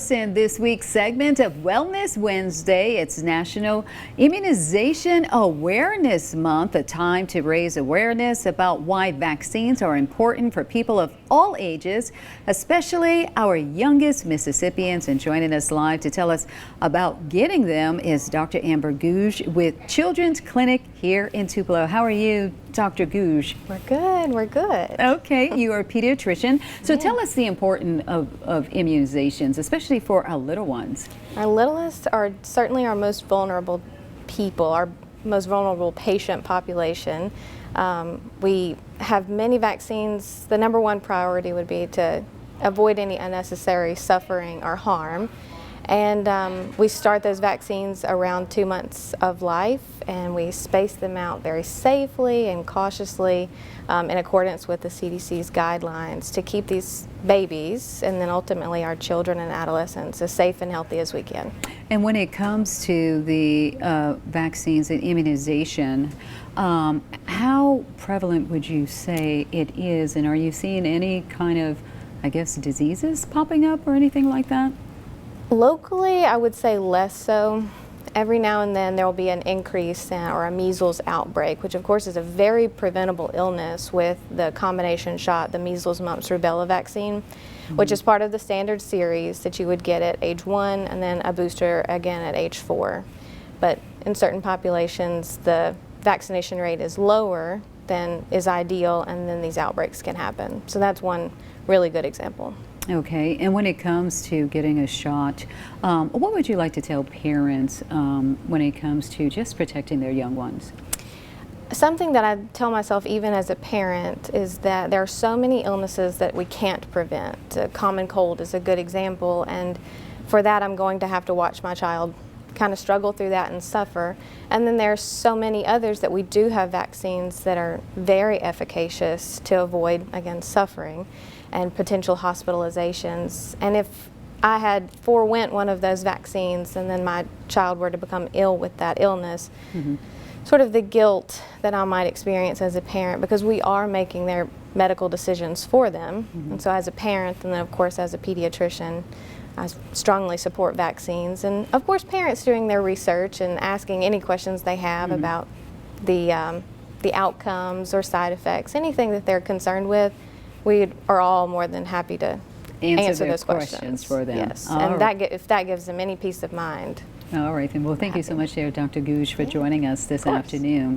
us in this week's segment of Wellness Wednesday. It's National Immunization Awareness Month, a time to raise awareness about why vaccines are important for people of all ages, especially our youngest Mississippians. And joining us live to tell us about getting them is Dr. Amber Gouge with Children's Clinic here in Tupelo. How are you, Dr. Gouge? We're good. We're good. Okay, you are a pediatrician. So tell us the importance of immunizations, especially for our little ones. Our littlest are certainly our most vulnerable people, our most vulnerable patient population. We have many vaccines. The number one priority would be to avoid any unnecessary suffering or harm. And we start those vaccines around 2 months of life, and we space them out very safely and cautiously in accordance with the CDC's guidelines to keep these babies and then ultimately our children and adolescents as safe and healthy as we can. And when it comes to the vaccines and immunization, how prevalent would you say it is? And are you seeing any kind of, I guess, diseases popping up or anything like that? Locally, I would say less so. Every now and then there will be an increase or a measles outbreak, which of course is a very preventable illness with the combination shot, the measles, mumps, rubella vaccine, which is part of the standard series that you would get at age 1 and then a booster again at age 4. But in certain populations, the vaccination rate is lower than is ideal, and then these outbreaks can happen. So that's one really good example. Okay, and when it comes to getting a shot, what would you like to tell parents when it comes to just protecting their young ones? Something that I tell myself even as a parent is that there are so many illnesses that we can't prevent. A common cold is a good example, and for that I'm going to have to watch my child kind of struggle through that and suffer. And then there's so many others that we do have vaccines that are very efficacious to avoid, again, suffering and potential hospitalizations. And if I had forewent one of those vaccines and then my child were to become ill with that illness, sort of the guilt that I might experience as a parent, because we are making their medical decisions for them. And so as a parent, and then of course as a pediatrician, I strongly support vaccines. And of course parents doing their research and asking any questions they have about the outcomes or side effects, anything that they're concerned with. We are all more than happy to answer those questions for them. Yes, and if that gives them any peace of mind. All right, then. Well, thank you so much, Dr. Gouge, for joining us this afternoon.